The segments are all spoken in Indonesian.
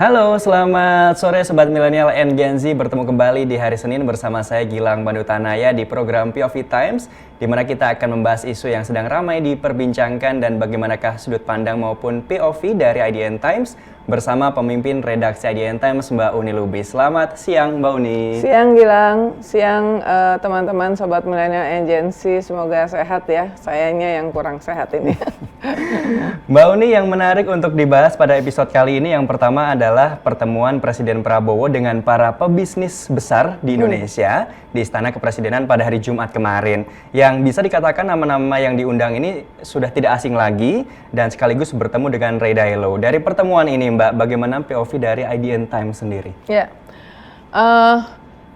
Halo, selamat sore Sobat Milenial and Gen Z. Bertemu kembali di hari Senin bersama saya Gilang Bandutanaya di program POV Times, di mana kita akan membahas isu yang sedang ramai diperbincangkan dan bagaimanakah sudut pandang maupun POV dari IDN Times bersama pemimpin redaksi IDN Times Mbak Uni Lubis. Selamat siang Mbak Uni. Siang Gilang, siang teman-teman Sobat Milenial and Gen Z, semoga sehat ya. Sayangnya yang kurang sehat ini. Mbak Uni, yang menarik untuk dibahas pada episode kali ini yang pertama adalah pertemuan Presiden Prabowo dengan para pebisnis besar di Indonesia di Istana Kepresidenan pada hari Jumat kemarin. Yang bisa dikatakan nama-nama yang diundang ini sudah tidak asing lagi dan sekaligus bertemu dengan Ray Dalio. Dari pertemuan ini Mbak, bagaimana POV dari IDN Times sendiri? Ya,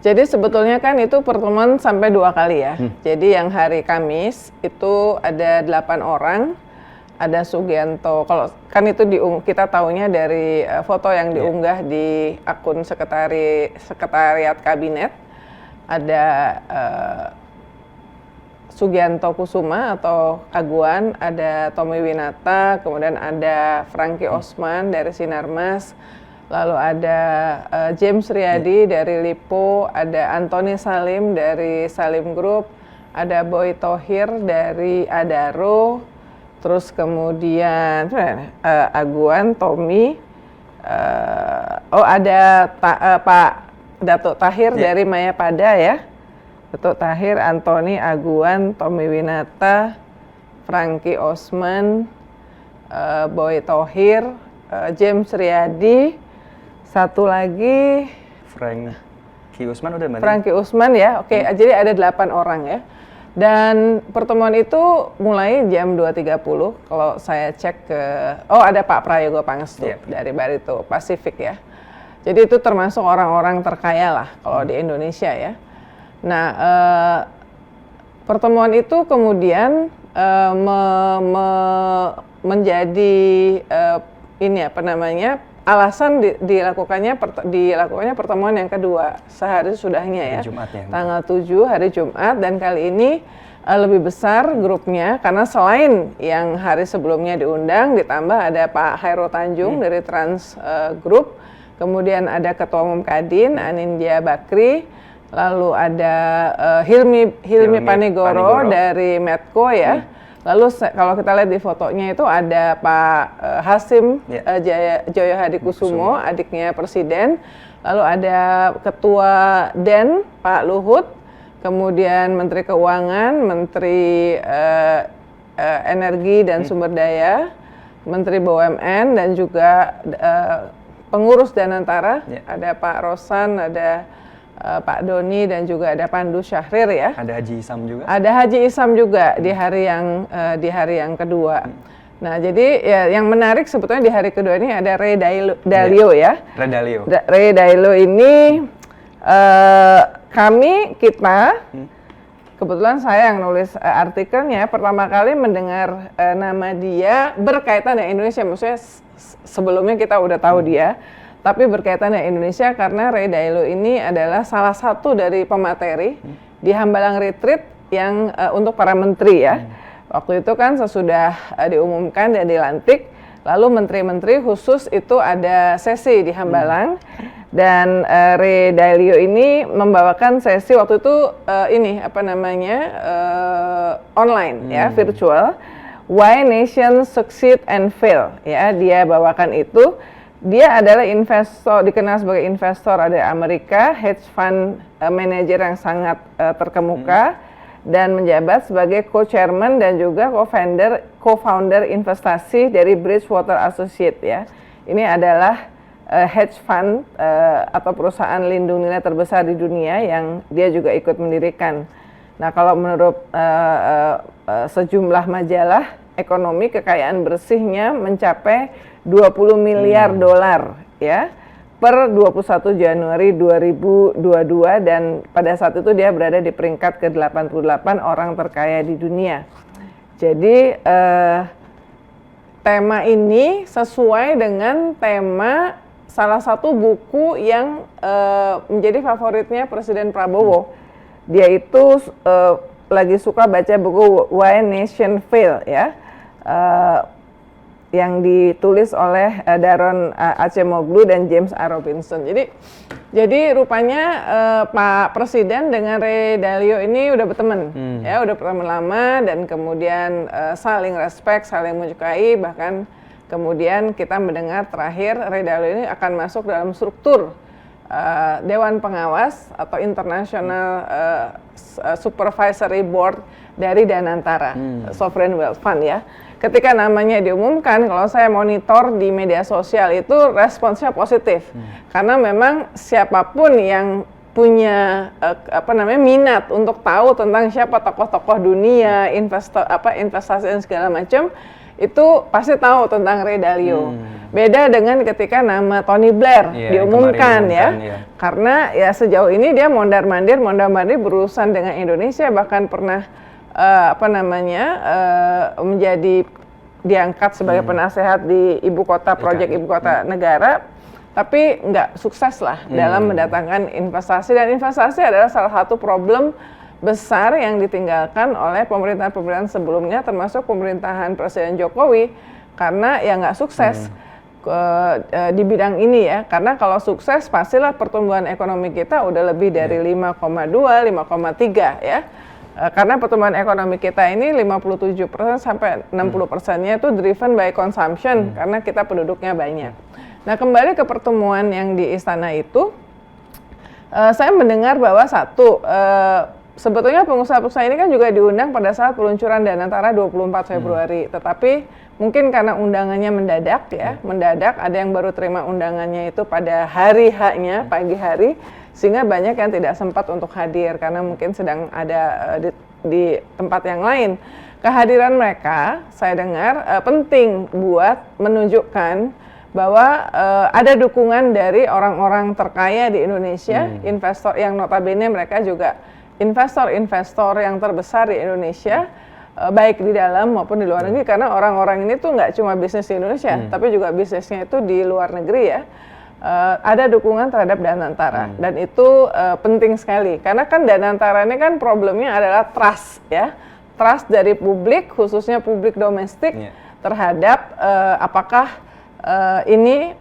jadi sebetulnya kan itu pertemuan sampai 2 kali ya. Jadi yang hari Kamis itu ada 8 orang. Ada Sugianto, kalau kan itu kita taunya dari foto yang diunggah di akun sekretariat kabinet. Ada Sugianto Kusuma atau Aguan, ada Tommy Winata, kemudian ada Franky Osman dari Sinarmas, lalu ada James Riyadi dari Lipo, ada Anthony Salim dari Salim Group, ada Boy Thohir dari Adaro. Terus kemudian Aguan, Tommy, ada Pak Datuk Tahir dari Mayapada ya. Datuk Tahir, Anthony, Aguan, Tommy Winata, Franky Osman, Boy Thohir, James Riyadi, satu lagi Franky Usman udah mana? Franky Usman ya, oke. Jadi ada 8 orang ya. Dan pertemuan itu mulai jam 2.30, kalau saya cek ke, ada Pak Prayogo Pangestu dari Barito Pasifik ya. Jadi itu termasuk orang-orang terkaya lah kalau di Indonesia ya. Nah, pertemuan itu kemudian menjadi alasan dilakukannya pertemuan yang kedua sehari sudahnya ya, tanggal 7 hari Jumat, dan kali ini lebih besar grupnya karena selain yang hari sebelumnya diundang ditambah ada Pak Hairul Tanjung dari Trans Group, kemudian ada Ketua Umum Kadin Anindya Bakri, lalu ada Hilmi Panigoro dari Medco ya. Lalu kalau kita lihat di fotonya itu ada Pak Hasim Joyo Hadikusumo, adiknya Presiden. Lalu ada Ketua DEN Pak Luhut, kemudian Menteri Keuangan, Menteri Energi dan Sumber Daya, Menteri BUMN, dan juga pengurus Danantara. Ada Pak Rosan, ada Pak Doni, dan juga ada Pandu Syahrir ya. Ada Haji Isam juga. Ada Haji Isam juga di hari yang kedua. Nah, jadi ya yang menarik sebetulnya di hari kedua ini ada Ray Dalio ya. Ray Dalio. Ray Dalio ini kita kebetulan saya yang nulis artikelnya pertama kali mendengar nama dia berkaitan dengan Indonesia. Maksudnya sebelumnya kita udah tahu dia, tapi berkaitan dengan Indonesia karena Ray Dalio ini adalah salah satu dari pemateri di Hambalang Retreat yang untuk para menteri ya. Waktu itu kan sesudah diumumkan dan dilantik, lalu menteri-menteri khusus itu ada sesi di Hambalang, dan Ray Dalio ini membawakan sesi waktu itu online ya, virtual. Why Nations Succeed and Fail ya, dia bawakan itu. Dia adalah investor, dikenal sebagai investor dari Amerika, hedge fund manager yang sangat terkemuka, dan menjabat sebagai co-chairman dan juga co-founder investasi dari Bridgewater Associates ya. Ini adalah hedge fund atau perusahaan lindung nilai terbesar di dunia yang dia juga ikut mendirikan. Nah, kalau menurut sejumlah majalah ekonomi, kekayaan bersihnya mencapai 20 miliar dolar ya per 21 Januari 2022, dan pada saat itu dia berada di peringkat ke-88 orang terkaya di dunia. Jadi tema ini sesuai dengan tema salah satu buku yang menjadi favoritnya Presiden Prabowo. Dia itu lagi suka baca buku Why Nation Fail ya. yang ditulis oleh Daron Acemoglu dan James A. Robinson. Jadi rupanya Pak Presiden dengan Ray Dalio ini udah berteman, ya udah berteman lama dan kemudian saling respect, saling menyukai, bahkan kemudian kita mendengar terakhir Ray Dalio ini akan masuk dalam struktur Dewan Pengawas atau International Supervisory Board dari Danantara Sovereign Wealth Fund ya. Ketika namanya diumumkan, kalau saya monitor di media sosial itu responsnya positif, karena memang siapapun yang punya minat untuk tahu tentang siapa tokoh-tokoh dunia, investasi dan segala macam, itu pasti tahu tentang Ray Dalio. Beda dengan ketika nama Tony Blair diumumkan ya. Karena ya sejauh ini dia mondar-mandir berurusan dengan Indonesia, bahkan pernah menjadi diangkat sebagai penasehat di ibu kota, proyek ibu kota negara, tapi nggak sukses lah dalam mendatangkan investasi, dan investasi adalah salah satu problem besar yang ditinggalkan oleh pemerintahan-pemerintahan sebelumnya, termasuk pemerintahan Presiden Jokowi, karena ya nggak sukses di bidang ini ya. Karena kalau sukses pastilah pertumbuhan ekonomi kita udah lebih dari 5,2, 5,3 ya. Karena pertumbuhan ekonomi kita ini 57% sampai 60%-nya itu driven by consumption, karena kita penduduknya banyak. Nah, kembali ke pertemuan yang di istana itu, saya mendengar bahwa sebetulnya pengusaha-pengusaha ini kan juga diundang pada saat peluncuran Danantara 24 Februari, tetapi mungkin karena undangannya mendadak ya, ada yang baru terima undangannya itu pada hari H-nya, pagi hari, sehingga banyak yang tidak sempat untuk hadir karena mungkin sedang ada di tempat yang lain. Kehadiran mereka, saya dengar penting buat menunjukkan bahwa ada dukungan dari orang-orang terkaya di Indonesia, investor yang notabene mereka juga investor-investor yang terbesar di Indonesia, baik di dalam maupun di luar negeri, karena orang-orang ini tuh nggak cuma bisnis di Indonesia, tapi juga bisnisnya itu di luar negeri ya. Ada dukungan terhadap Danantara, dan itu penting sekali, karena kan Danantara ini kan problemnya adalah trust ya, trust dari publik, khususnya publik domestik terhadap apakah ini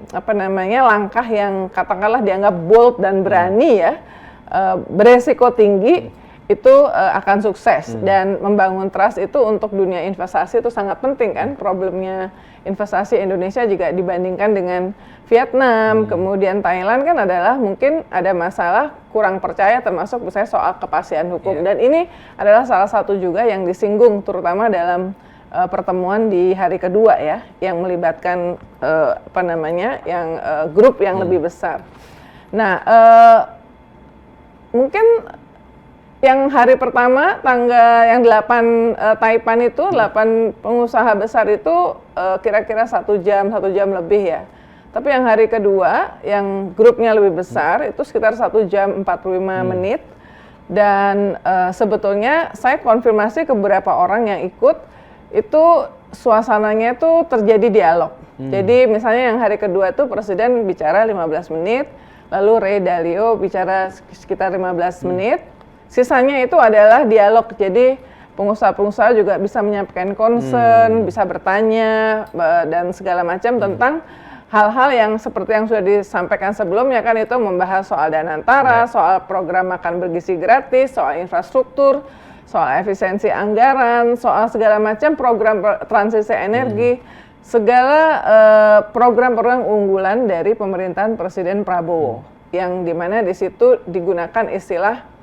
langkah yang katakanlah dianggap bold dan berani ya, beresiko tinggi, itu akan sukses. Dan membangun trust itu untuk dunia investasi itu sangat penting kan. Problemnya investasi Indonesia juga dibandingkan dengan Vietnam, kemudian Thailand kan adalah mungkin ada masalah kurang percaya, termasuk misalnya soal kepastian hukum. Dan ini adalah salah satu juga yang disinggung terutama dalam pertemuan di hari kedua ya, yang melibatkan grup yang lebih besar. Nah, mungkin yang hari pertama yang 8 Taipan itu 8 pengusaha besar itu kira-kira 1 jam lebih ya. Tapi yang hari kedua yang grupnya lebih besar itu sekitar 1 jam 45 menit. Dan sebetulnya saya konfirmasi ke beberapa orang yang ikut, itu suasananya itu terjadi dialog. Jadi misalnya yang hari kedua itu Presiden bicara 15 menit, lalu Ray Dalio bicara sekitar 15 menit. Sisanya itu adalah dialog, jadi pengusaha-pengusaha juga bisa menyampaikan concern, bisa bertanya, dan segala macam tentang hal-hal yang seperti yang sudah disampaikan sebelumnya kan, itu membahas soal Danantara, soal program makan bergizi gratis, soal infrastruktur, soal efisiensi anggaran, soal segala macam program transisi energi, segala program-program unggulan dari pemerintahan Presiden Prabowo, yang dimana di situ digunakan istilah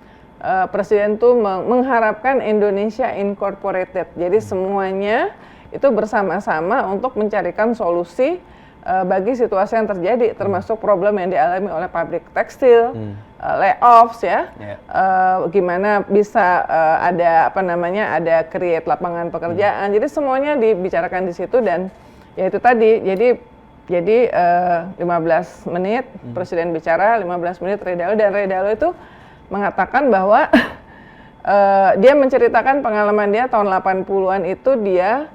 Presiden itu mengharapkan Indonesia Incorporated. Jadi semuanya itu bersama-sama untuk mencarikan solusi bagi situasi yang terjadi, termasuk problem yang dialami oleh pabrik tekstil, layoffs ya, gimana bisa ada ada create lapangan pekerjaan. Jadi semuanya dibicarakan di situ, dan ya itu tadi. Jadi 15 menit Presiden bicara, 15 menit Ray Dalio, dan Ray Dalio itu mengatakan bahwa dia menceritakan pengalaman dia tahun 80-an itu dia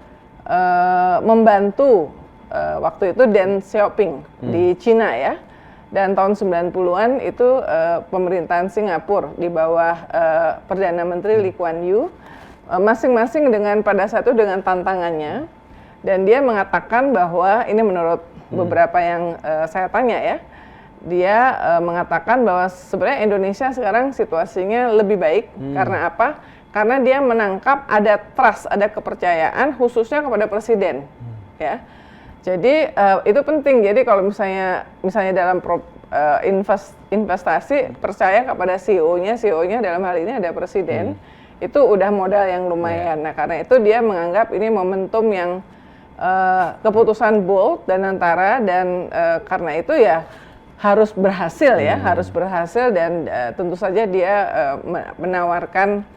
membantu waktu itu Deng Xiaoping di Cina ya, dan tahun 90-an itu pemerintahan Singapura di bawah Perdana Menteri Lee Kuan Yew, masing-masing pada saat itu dengan tantangannya. dan dia mengatakan bahwa ini menurut beberapa yang saya tanya ya, dia mengatakan bahwa sebenarnya Indonesia sekarang situasinya lebih baik. Karena apa? Karena dia menangkap ada trust, ada kepercayaan khususnya kepada presiden, ya. Jadi itu penting. Jadi kalau misalnya dalam investasi percaya kepada CEO-nya dalam hal ini ada presiden, itu udah modal yang lumayan. Nah karena itu dia menganggap ini momentum yang keputusan bold dan antara dan karena itu ya harus berhasil ya, harus berhasil dan tentu saja dia menawarkan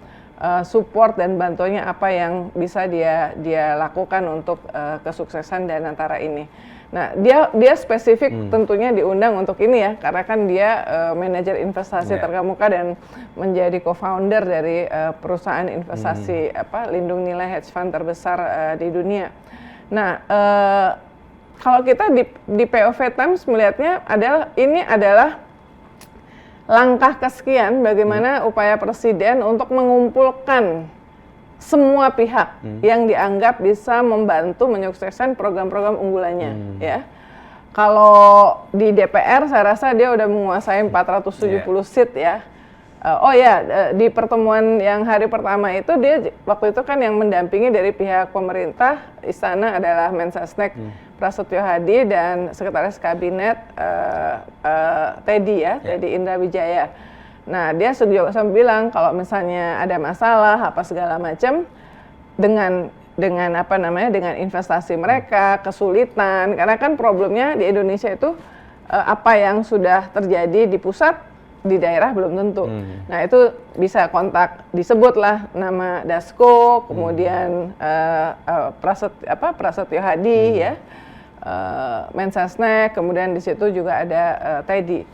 support dan bantuannya apa yang bisa dia lakukan untuk kesuksesan dan antara ini. Nah, dia spesifik tentunya diundang untuk ini ya, karena kan dia manajer investasi terkemuka dan menjadi co-founder dari perusahaan investasi lindung nilai hedge fund terbesar di dunia. Nah, kalau kita di POV Times melihatnya ini adalah langkah kesekian bagaimana upaya presiden untuk mengumpulkan semua pihak yang dianggap bisa membantu menyukseskan program-program unggulannya ya. Kalau di DPR saya rasa dia udah menguasai 470 seat ya. Di pertemuan yang hari pertama itu dia waktu itu kan yang mendampingi dari pihak pemerintah istana adalah Mensesnek Prasetyo Hadi dan Sekretaris Kabinet Teddy Indra Wijaya. Nah dia juga bilang kalau misalnya ada masalah apa segala macam dengan dengan investasi mereka kesulitan karena kan problemnya di Indonesia itu apa yang sudah terjadi di pusat di daerah belum tentu. Nah itu bisa kontak, disebutlah nama Dasko, kemudian Prasetyo Hadi ya, Mensesnek, kemudian di situ juga ada Teddy.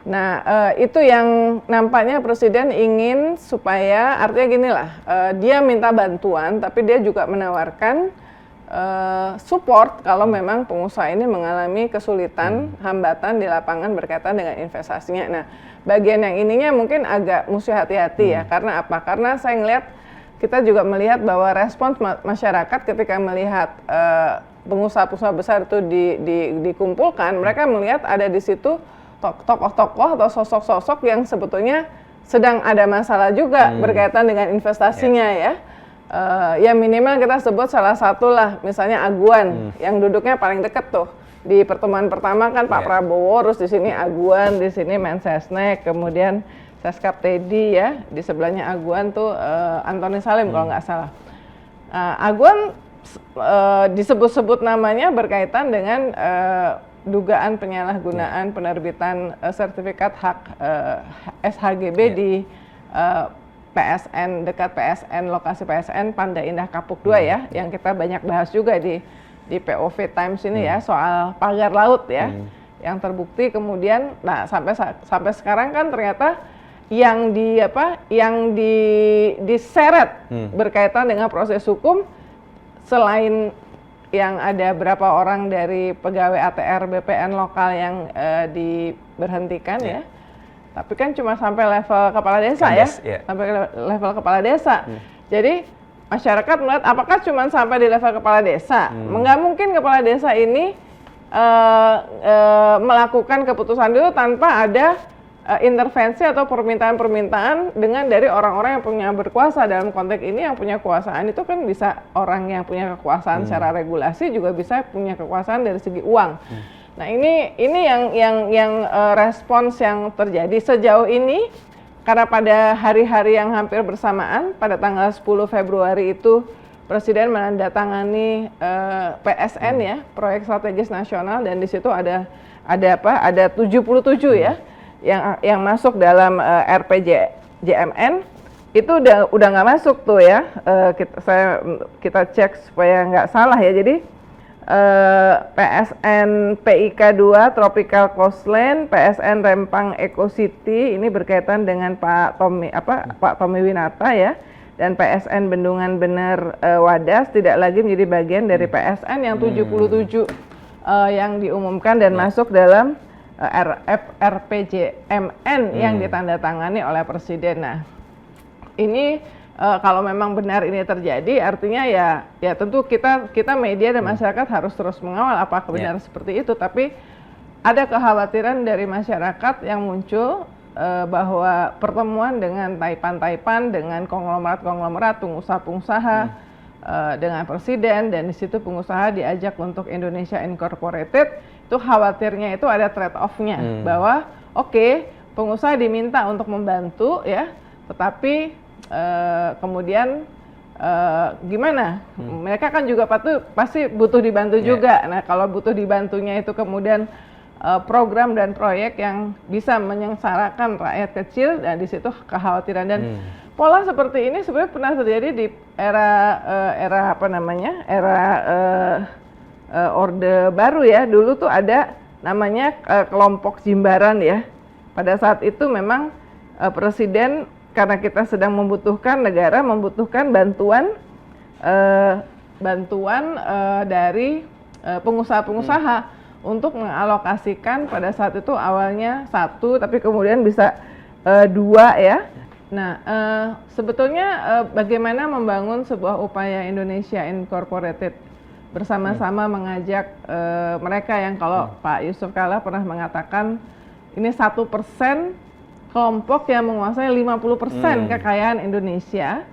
Nah itu yang nampaknya presiden ingin supaya artinya gini lah, dia minta bantuan tapi dia juga menawarkan support kalau memang pengusaha ini mengalami kesulitan, hambatan di lapangan berkaitan dengan investasinya. Nah, bagian yang ininya mungkin agak mesti hati-hati ya. Karena apa? Karena saya kita juga melihat bahwa respons masyarakat ketika melihat pengusaha-pengusaha besar itu dikumpulkan, mereka melihat ada di situ tokoh-tokoh atau sosok-sosok yang sebetulnya sedang ada masalah juga berkaitan dengan investasinya ya. Ya minimal kita sebut salah satu lah, misalnya Aguan yang duduknya paling dekat tuh di pertemuan pertama kan Pak Prabowo, terus di sini Aguan, di sini Mensesnek, kemudian Seskap Teddy ya, di sebelahnya Aguan tuh Antoni Salim kalau nggak salah. Aguan disebut-sebut namanya berkaitan dengan dugaan penyalahgunaan penerbitan sertifikat hak SHGB di PSN, dekat PSN, lokasi PSN Pandai Indah Kapuk 2 ya, yang kita banyak bahas juga di POV Times ini ya, soal pagar laut ya, yang terbukti kemudian, nah sampai sekarang kan ternyata yang diseret berkaitan dengan proses hukum, selain yang ada berapa orang dari pegawai ATR BPN lokal yang diberhentikan ya. Tapi kan cuma sampai level kepala desa sampai level kepala desa. Jadi masyarakat melihat apakah cuma sampai di level kepala desa? Nggak mungkin kepala desa ini melakukan keputusan dulu tanpa ada intervensi atau permintaan-permintaan dari orang-orang yang punya berkuasa. Dalam konteks ini yang punya kekuasaan itu kan bisa orang yang punya kekuasaan secara regulasi juga bisa punya kekuasaan dari segi uang. Nah ini yang respons yang terjadi sejauh ini karena pada hari-hari yang hampir bersamaan pada tanggal 10 Februari itu Presiden menandatangani PSN ya, Proyek Strategis Nasional, dan di situ ada 77 ya yang masuk dalam RPJMN itu udah nggak masuk tuh ya, kita cek supaya nggak salah ya. Jadi PSN PIK 2 Tropical Coastline, PSN Rempang Eco City ini berkaitan dengan Pak Tommy Winata ya, dan PSN Bendungan Bener Wadas tidak lagi menjadi bagian dari PSN yang 77 yang diumumkan dan masuk dalam RPJMN yang ditandatangani oleh Presiden. Nah, ini kalau memang benar ini terjadi, artinya ya tentu kita media dan masyarakat harus terus mengawal apakah benar seperti itu. Tapi ada kekhawatiran dari masyarakat yang muncul bahwa pertemuan dengan taipan-taipan, dengan konglomerat-konglomerat, pengusaha-pengusaha, dengan presiden, dan di situ pengusaha diajak untuk Indonesia Incorporated, itu khawatirnya itu ada trade-off-nya, bahwa pengusaha diminta untuk membantu ya, tetapi kemudian gimana? Mereka kan juga pasti butuh dibantu juga. Nah, kalau butuh dibantunya itu kemudian program dan proyek yang bisa menyengsarakan rakyat kecil, dan di situ kekhawatiran. Dan pola seperti ini sebenarnya pernah terjadi di era Orde Baru ya. Dulu tuh ada namanya kelompok Jimbaran ya. Pada saat itu memang presiden, karena kita sedang membutuhkan, negara membutuhkan bantuan dari pengusaha-pengusaha untuk mengalokasikan. Pada saat itu awalnya 1, tapi kemudian bisa 2 ya. Nah, sebetulnya bagaimana membangun sebuah upaya Indonesia Incorporated bersama-sama mengajak mereka yang kalau Pak Yusuf Kalla pernah mengatakan ini 1% kelompok yang menguasai 50% kekayaan Indonesia.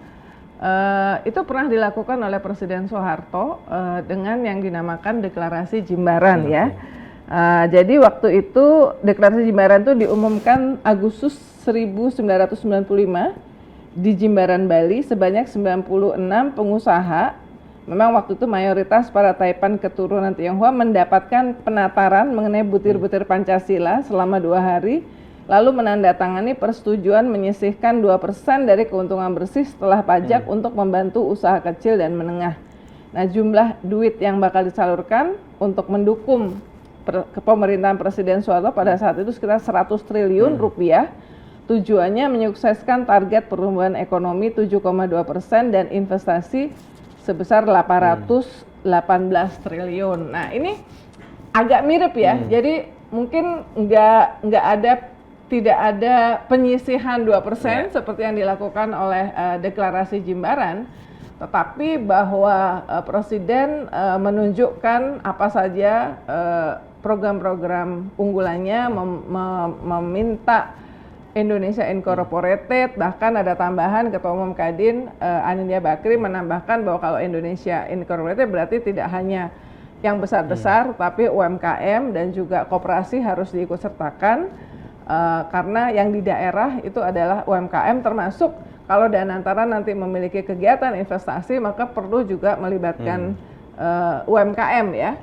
Itu pernah dilakukan oleh Presiden Soeharto dengan yang dinamakan Deklarasi Jimbaran ya. Jadi waktu itu Deklarasi Jimbaran itu diumumkan Agustus 1995 di Jimbaran, Bali, sebanyak 96 pengusaha. Memang waktu itu mayoritas para Taipan keturunan Tionghoa mendapatkan penataran mengenai butir-butir Pancasila selama 2 hari. Lalu menandatangani persetujuan menyisihkan 2% dari keuntungan bersih setelah pajak untuk membantu usaha kecil dan menengah. Nah, jumlah duit yang bakal disalurkan untuk mendukung pemerintahan Presiden Soeharto pada saat itu sekitar 100 triliun rupiah. Tujuannya menyukseskan target pertumbuhan ekonomi 7,2% dan investasi sebesar 818 triliun. Nah, ini agak mirip ya. Jadi mungkin tidak ada penyisihan 2% seperti yang dilakukan oleh Deklarasi Jimbaran, tetapi bahwa Presiden menunjukkan apa saja program-program unggulannya, meminta Indonesia Incorporated, bahkan ada tambahan Ketua Umum Kadin Anindya Bakri menambahkan bahwa kalau Indonesia Incorporated berarti tidak hanya yang besar-besar, tapi UMKM dan juga koperasi harus diikutsertakan. Karena yang di daerah itu adalah UMKM, termasuk kalau Danantara nanti memiliki kegiatan investasi maka perlu juga melibatkan UMKM ya,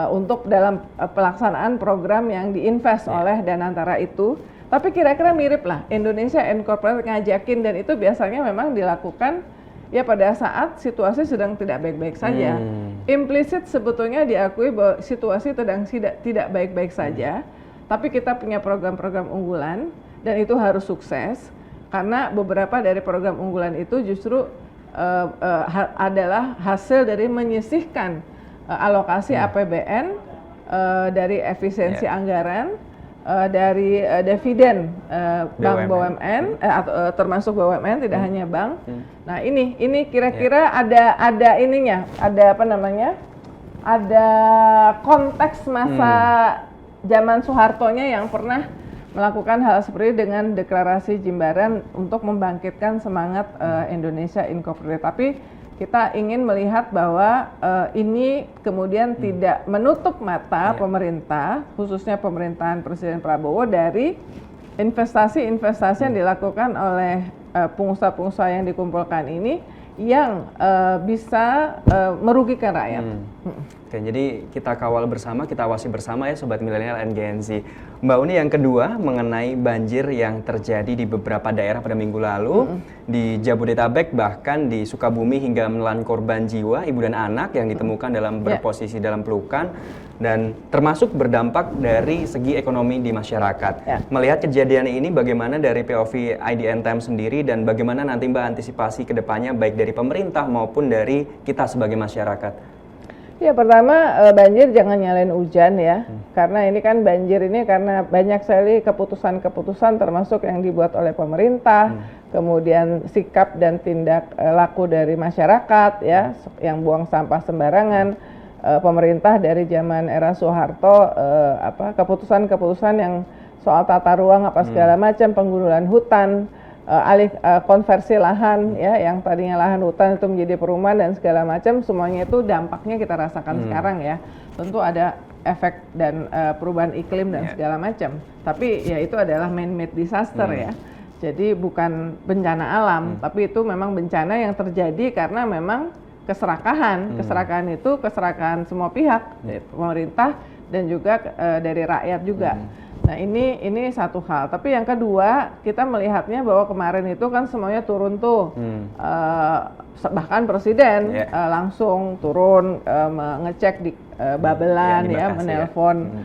untuk dalam pelaksanaan program yang diinvest oleh Danantara itu. Tapi kira-kira mirip lah, Indonesia Incorporated ngajakin, dan itu biasanya memang dilakukan ya pada saat situasi sedang tidak baik-baik saja. Implisit sebetulnya diakui bahwa situasi sedang tidak baik-baik saja. Tapi kita punya program-program unggulan dan itu harus sukses, karena beberapa dari program unggulan itu justru adalah hasil dari menyisihkan alokasi APBN, dari efisiensi anggaran, dari dividen bank BUMN, termasuk BUMN, tidak hanya bank. Nah, ini kira-kira ada ininya, ada apa namanya? Ada konteks masa zaman Soehartonya yang pernah melakukan hal seperti dengan Deklarasi Jimbaran untuk membangkitkan semangat Indonesia Incorporated. Tapi kita ingin melihat bahwa ini kemudian tidak menutup mata pemerintah, khususnya pemerintahan Presiden Prabowo, dari investasi-investasi yang dilakukan oleh pengusaha-pengusaha yang dikumpulkan ini yang bisa merugikan rakyat. Oke, jadi kita kawal bersama, kita awasi bersama ya Sobat Milenial and Gen Z. Mbak Uni, yang kedua mengenai banjir yang terjadi di beberapa daerah pada minggu lalu, di Jabodetabek bahkan di Sukabumi hingga menelan korban jiwa, ibu dan anak yang ditemukan dalam berposisi dalam pelukan, dan termasuk berdampak dari segi ekonomi di masyarakat. Melihat kejadian ini, bagaimana dari POV IDN Times sendiri, dan bagaimana nanti Mbak antisipasi ke depannya baik dari pemerintah maupun dari kita sebagai masyarakat? Ya, pertama banjir jangan nyalain hujan ya, karena ini kan banjir ini karena banyak sekali keputusan-keputusan termasuk yang dibuat oleh pemerintah, kemudian sikap dan tindak laku dari masyarakat ya, yang buang sampah sembarangan, pemerintah dari zaman era Soeharto, keputusan-keputusan yang soal tata ruang apa segala macam, penggundulan hutan, konversi lahan ya, yang tadinya lahan hutan itu menjadi perumahan dan segala macam, semuanya itu dampaknya kita rasakan sekarang ya. Tentu ada efek dan perubahan iklim dan segala macam. Tapi ya itu adalah man-made disaster ya. Jadi bukan bencana alam, tapi itu memang bencana yang terjadi karena memang keserakahan. Keserakahan itu keserakahan semua pihak, pemerintah dan juga dari rakyat juga. Nah ini satu hal. Tapi yang kedua, kita melihatnya bahwa kemarin itu kan semuanya turun tuh, bahkan presiden langsung turun mengecek di Babelan ya, menelpon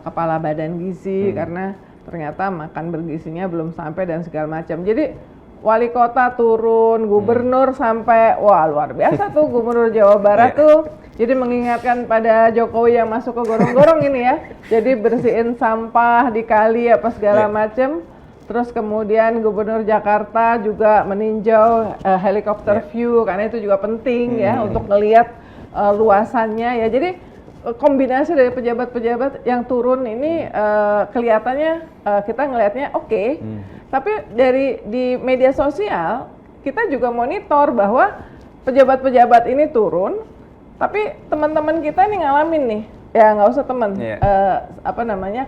kepala badan gizi karena ternyata makan bergizinya belum sampai dan segala macam. Jadi wali kota turun, gubernur sampai, wah luar biasa tuh gubernur Jawa Barat tuh. Jadi mengingatkan pada Jokowi yang masuk ke gorong-gorong ini ya. Jadi bersihin sampah di kali apa segala macam. Terus kemudian gubernur Jakarta juga meninjau helikopter view karena itu juga penting ya untuk melihat luasannya ya. Jadi kombinasi dari pejabat-pejabat yang turun ini kelihatannya kita ngelihatnya oke. Tapi di media sosial kita juga monitor bahwa pejabat-pejabat ini turun. Tapi teman-teman kita ini ngalamin nih, ya nggak usah teman,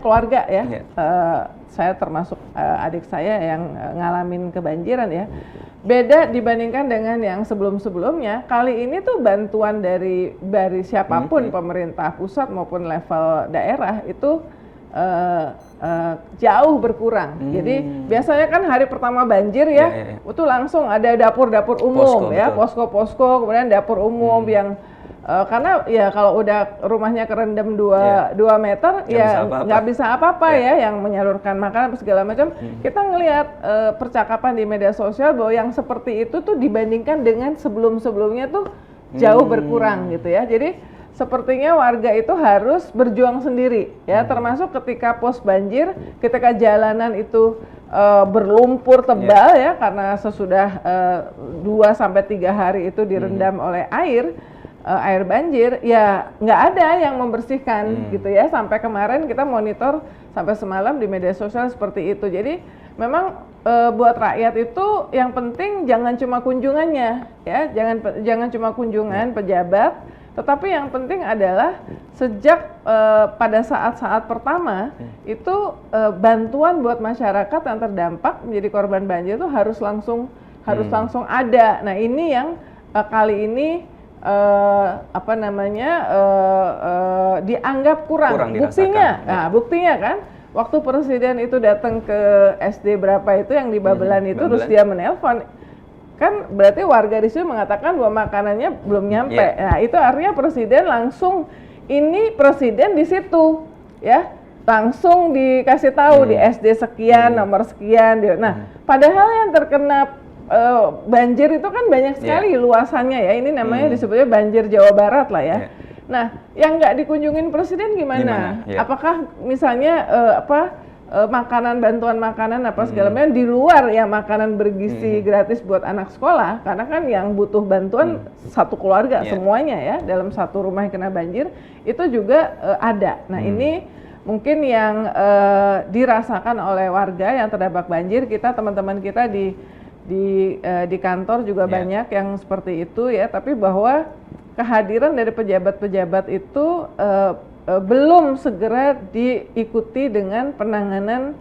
keluarga ya. Saya termasuk adik saya yang ngalamin kebanjiran ya. Beda dibandingkan dengan yang sebelum-sebelumnya. Kali ini tuh bantuan dari siapapun, pemerintah pusat maupun level daerah itu jauh berkurang. Jadi biasanya kan hari pertama banjir ya, itu langsung ada dapur-dapur umum ya, posko-posko, kemudian dapur umum yang karena ya kalau udah rumahnya kerendam 2 meter ya nggak bisa apa-apa ya, yang menyalurkan makanan segala macam. Kita ngelihat percakapan di media sosial bahwa yang seperti itu tuh dibandingkan dengan sebelum-sebelumnya tuh jauh berkurang gitu ya. Jadi sepertinya warga itu harus berjuang sendiri ya, termasuk ketika pos banjir, ketika jalanan itu berlumpur tebal ya karena sesudah 2-3 hari itu direndam oleh air banjir, ya nggak ada yang membersihkan gitu ya. Sampai kemarin kita monitor sampai semalam di media sosial seperti itu. Jadi memang buat rakyat itu yang penting jangan cuma kunjungannya ya, jangan cuma kunjungan pejabat, tetapi yang penting adalah sejak pada saat-saat pertama itu bantuan buat masyarakat yang terdampak menjadi korban banjir itu harus langsung ada. Nah ini yang kali ini dianggap kurang buktinya. Buktinya kan waktu presiden itu datang ke SD berapa itu yang di Babelan itu, terus dia menelpon, kan berarti warga di situ mengatakan bahwa makanannya belum nyampe. Nah itu artinya presiden langsung, ini presiden di situ ya, langsung dikasih tahu di SD sekian, nomor sekian. Nah padahal yang terkena banjir itu kan banyak sekali luasannya ya. Ini namanya disebutnya banjir Jawa Barat lah ya. Nah, yang nggak dikunjungin presiden gimana? Apakah misalnya makanan, bantuan makanan apa segala macam di luar ya, makanan bergizi gratis buat anak sekolah, karena kan yang butuh bantuan satu keluarga semuanya ya dalam satu rumah yang kena banjir itu juga ada. Nah ini mungkin yang dirasakan oleh warga yang terdampak banjir. Kita, teman-teman kita di kantor juga banyak yang seperti itu ya, tapi bahwa kehadiran dari pejabat-pejabat itu belum segera diikuti dengan penanganan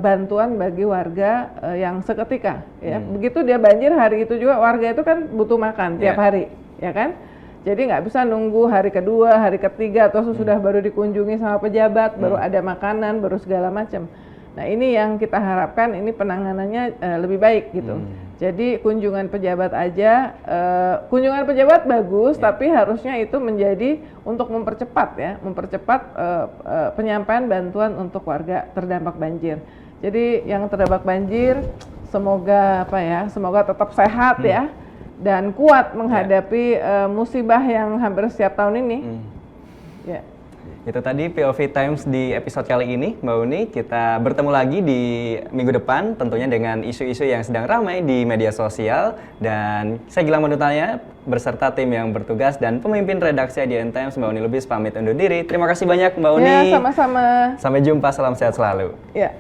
bantuan bagi warga yang seketika ya. Begitu dia banjir, hari itu juga warga itu kan butuh makan tiap hari ya kan. Jadi nggak bisa nunggu hari kedua, hari ketiga atau sesudah baru dikunjungi sama pejabat, baru ada makanan, baru segala macam. Nah ini yang kita harapkan, ini penanganannya lebih baik gitu. Jadi kunjungan pejabat aja, kunjungan pejabat bagus, tapi harusnya itu menjadi untuk mempercepat penyampaian bantuan untuk warga terdampak banjir. Jadi yang terdampak banjir semoga semoga tetap sehat ya dan kuat menghadapi musibah yang hampir setiap tahun ini. Itu tadi POV Times di episode kali ini, Mbak Uni. Kita bertemu lagi di minggu depan, tentunya dengan isu-isu yang sedang ramai di media sosial. Dan saya Gilang Manutanya, beserta tim yang bertugas dan pemimpin redaksi IDN Times, Mbak Uni Lubis, pamit undur diri. Terima kasih banyak, Mbak Uni. Ya, sama-sama. Sampai jumpa, salam sehat selalu. Ya.